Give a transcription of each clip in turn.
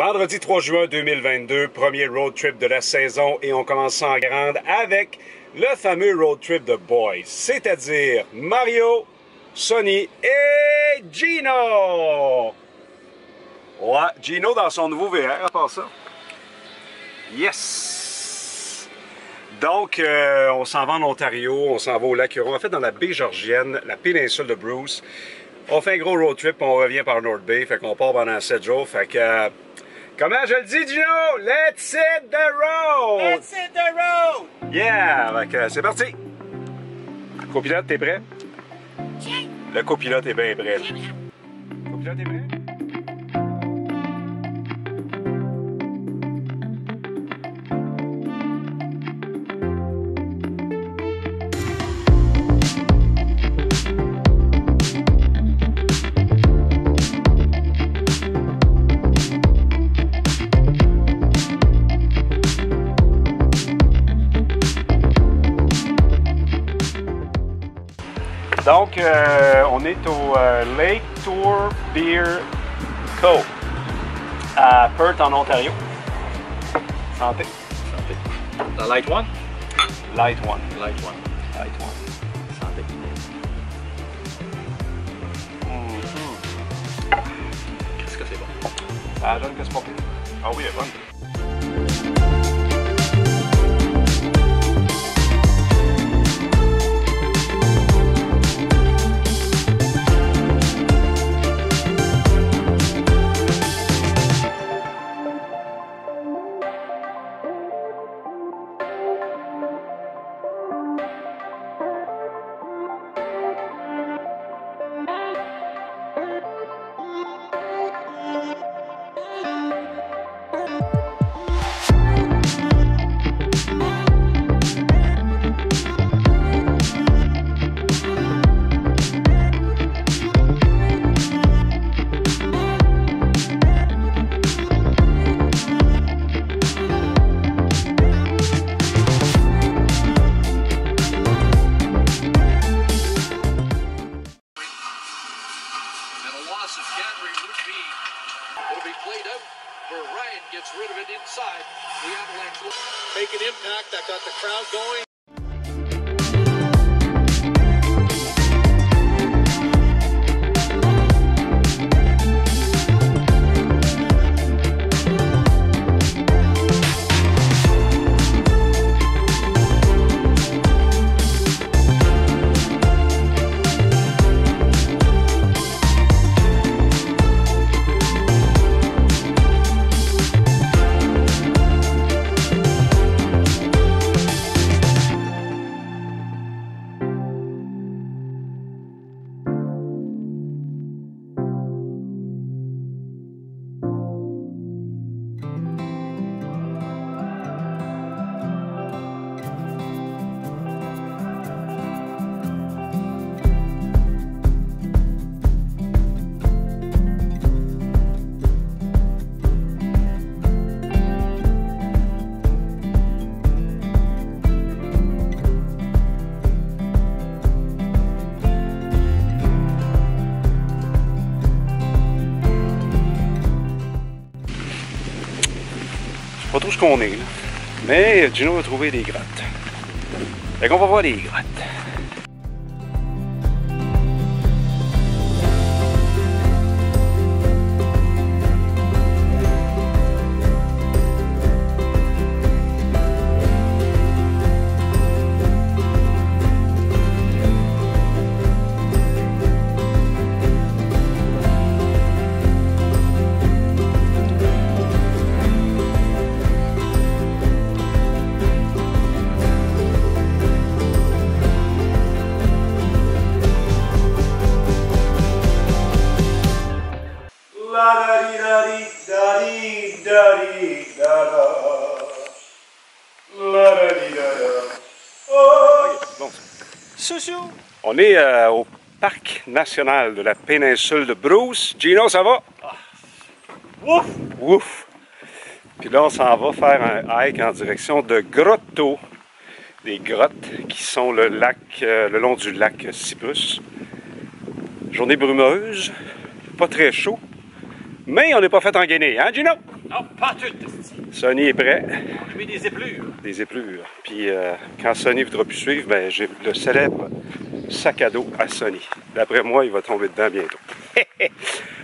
Vendredi 3 juin 2022, premier road trip de la saison et on commence en grande avec le fameux road trip de Boys, c'est-à-dire Mario, Sonny et Gino! Ouais, Gino dans son nouveau VR, à part ça. Yes! Donc, on s'en va en Ontario, on s'en va au lac Huron, en fait dans la baie Georgienne, la péninsule de Bruce. On fait un gros road trip, on revient par North Bay, fait qu'on part pendant 7 jours, fait que... comment je le dis, Gino? Let's hit the road! Let's hit the road! Yeah! Fait que c'est parti! Copilote, t'es prêt? Check. Le copilote est bien prêt. Copilote est prêt? Donc, on est au Lake Tour Beer Co. à Perth, en Ontario. Santé. Santé. The light one? Light one. Light one. Light one. Santé. Qu'est-ce que c'est bon? Ça donne que c'est pas pire. Ah oui, elle est bonne. It'll be played out where Ryan gets rid of it inside. The Avalanche make an impact that got the crowd going. Pas trop ce qu'on est, là. Mais Gino a trouvé des grottes. Fait qu'on va voir les grottes. On est au parc national de la péninsule de Bruce. Gino, ça va? Ouf! Ouf! Puis là, on s'en va faire un hike en direction de Grotto. Des grottes qui sont le long du lac Cyprus. Journée brumeuse, pas très chaud, mais on n'est pas fait en Guinée, hein Gino? Non, pas tout. Sonny est prêt. On a mis des épluures. Des épluures. Puis quand Sonny ne voudra plus suivre, ben, j'ai le célèbre sac à dos à Sonny. D'après moi, il va tomber dedans bientôt.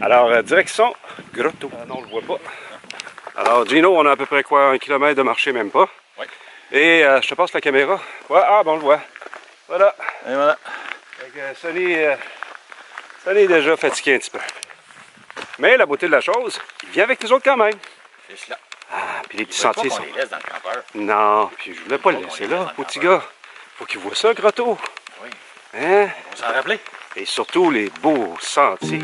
Alors, direction Grotto. Non, on ne le voit pas. Alors, Gino, on a à peu près quoi, 1 kilomètre de marché, même pas. Oui. Et je te passe la caméra. Ouais, ah, bon, on le voit. Voilà. Et voilà. Sonny est déjà fatigué un petit peu. Mais la beauté de la chose, il vient avec nous autres quand même. C'est là. Ah, puis les petits Je veux sentiers pas sont... qu'on les laisse dans le campeur. Non, puis je voulais pas le laisser là, petit gars. Faut qu'il voit ça, Grotto. Oui. Hein? On s'en rappelait. Et surtout les beaux sentiers.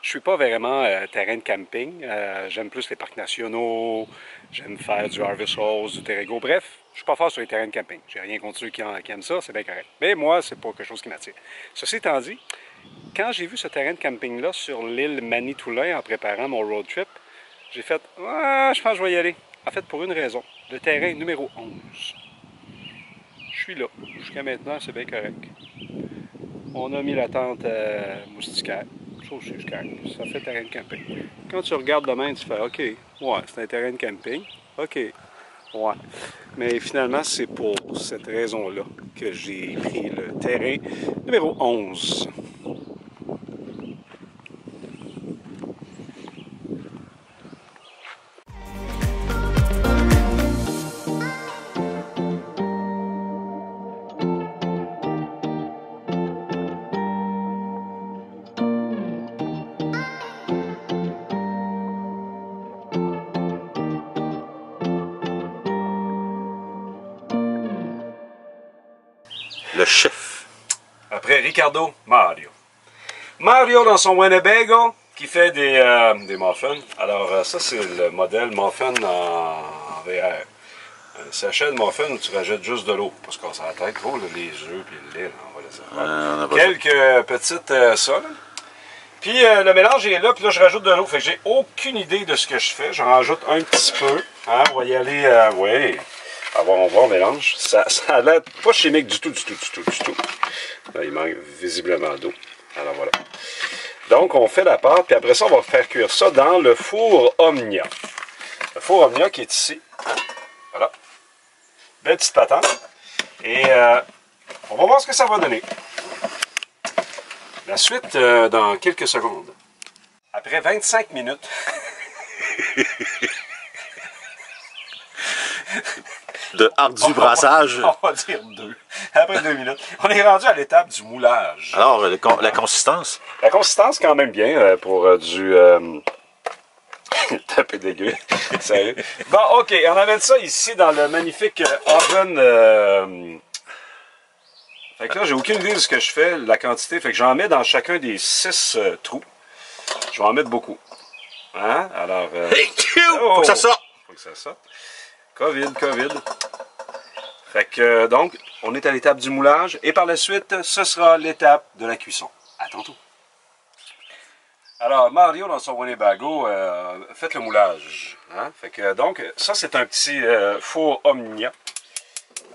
Je suis pas vraiment terrain de camping. J'aime plus les parcs nationaux. J'aime faire du Harvest Rose, du Terrego. Bref, je suis pas fort sur les terrains de camping. J'ai rien contre ceux qui aiment ça, c'est bien correct. Mais moi, c'est pas quelque chose qui m'attire. Ceci étant dit, quand j'ai vu ce terrain de camping-là sur l'île Manitoulin en préparant mon road trip, j'ai fait « Ah, je pense que je vais y aller ». En fait, pour une raison. Le terrain numéro 11. Je suis là. Jusqu'à maintenant, c'est bien correct. On a mis la tente moustiquaire. Ça aussi, c'est correct. Ça fait terrain de camping. Quand tu regardes de main, tu fais « OK, ouais, c'est un terrain de camping. OK, ouais. » Mais finalement, c'est pour cette raison-là que j'ai pris le terrain numéro 11. Le chef. Après Ricardo, Mario. Mario dans son Winnebago qui fait des muffins. Alors ça c'est le modèle muffin en VR. Un sachet de muffin où tu rajoutes juste de l'eau. Parce qu'on s'en tête trop, là, les œufs et le lait. Là, on va laisser faire. Quelques petites ça. Là. Puis le mélange est là, puis là je rajoute de l'eau. Fait que j'ai aucune idée de ce que je fais. J'en rajoute un petit peu. Hein, on va y aller, oui. On voit, on mélange. Ça a l'air pas chimique du tout. Là, il manque visiblement d'eau. Alors voilà. Donc, on fait la pâte, puis après ça, on va faire cuire ça dans le four Omnia. Le four Omnia qui est ici. Voilà. Belle petite patente. Et on va voir ce que ça va donner. La suite dans quelques secondes. Après 25 minutes... de ardu brassage. On va dire 2. Après 2 minutes. On est rendu à l'étape du moulage. Alors, la consistance? La consistance, quand même bien pour du... tapé dégueu. Sérieux. Bon, OK. On amène ça ici dans le magnifique oven... Fait que là, j'ai aucune idée de ce que je fais, la quantité. Fait que j'en mets dans chacun des 6 trous. Je vais en mettre beaucoup. Hein? Alors... Faut que ça sorte! Faut que ça sorte. COVID. Fait que, donc, on est à l'étape du moulage. Et par la suite, ce sera l'étape de la cuisson. À tantôt. Alors, Mario, dans son Winnebago, fait le moulage. Hein? Fait que, donc, ça, c'est un petit four Omnia.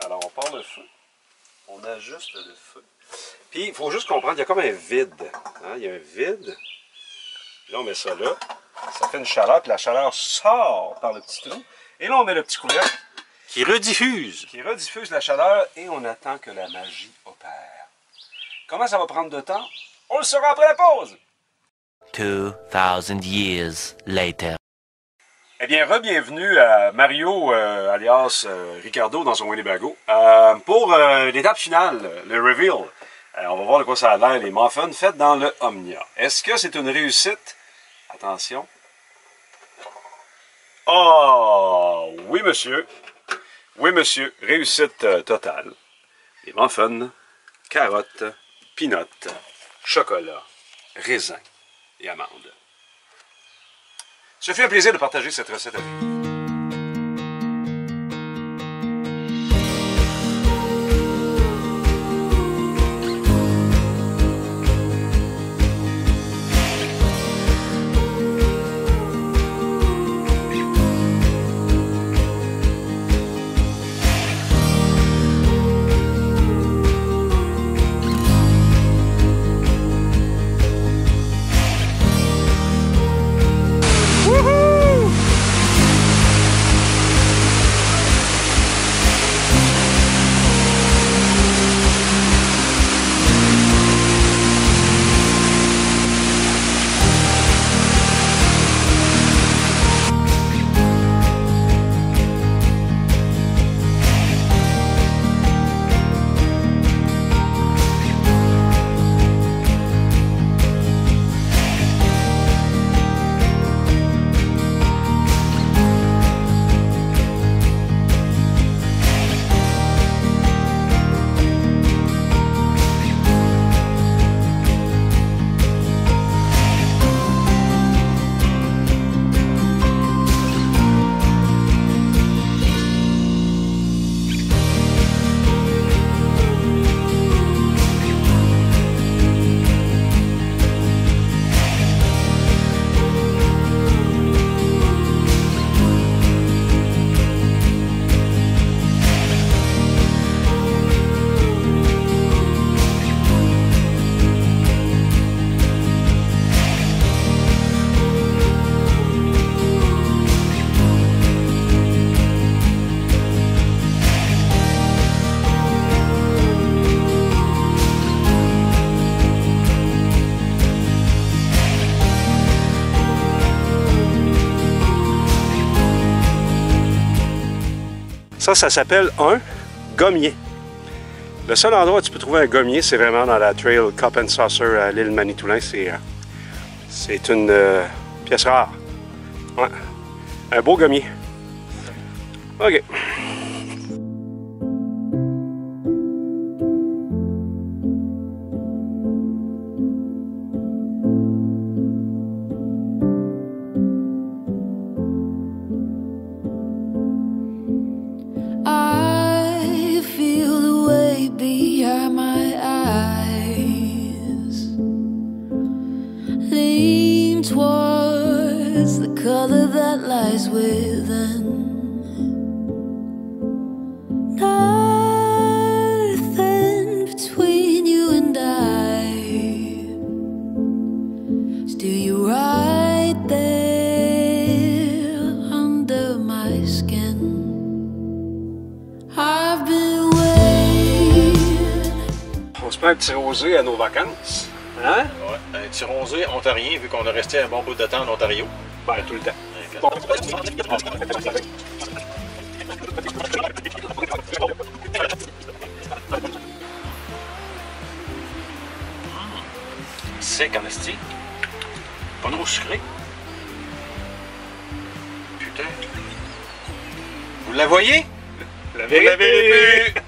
Alors, on part le feu. On ajuste le feu. Puis, il faut juste comprendre, il y a comme un vide. Hein? Il y a un vide. Puis là, on met ça là. Ça fait une chaleur, puis la chaleur sort par le petit trou. Et là, on met le petit couvercle. Qui rediffuse. Qui rediffuse la chaleur et on attend que la magie opère. Comment ça va prendre de temps? On le saura après la pause! 2000 years later. Eh bien, re-bienvenue à Mario, alias Ricardo, dans son Winnebago, pour l'étape finale, le reveal. On va voir de quoi ça a l'air, les muffins faits dans le Omnia. Est-ce que c'est une réussite? Attention. Oh, oui, monsieur. Oui, monsieur. Réussite totale. Les muffins, carottes, peanuts, chocolat, raisin et amandes. Ce fut un plaisir de partager cette recette avec vous. Ça s'appelle un gommier. Le seul endroit où tu peux trouver un gommier, c'est vraiment dans la Trail Cup and Saucer à l'île Manitoulin. C'est une pièce rare. Ouais. Un beau gommier. OK. Towards the color that lies within. Nothing between you and I. Still you right there under my skin. I've been waiting. On se prend un petit rosé à nos vacances. Hein? Ouais, un petit rosé ontarien, vu qu'on a resté un bon bout de temps en Ontario. Ben, tout le temps. Bon. sec en esti. Pas trop sucré. Putain. Vous la voyez? La Vous l'avez vu!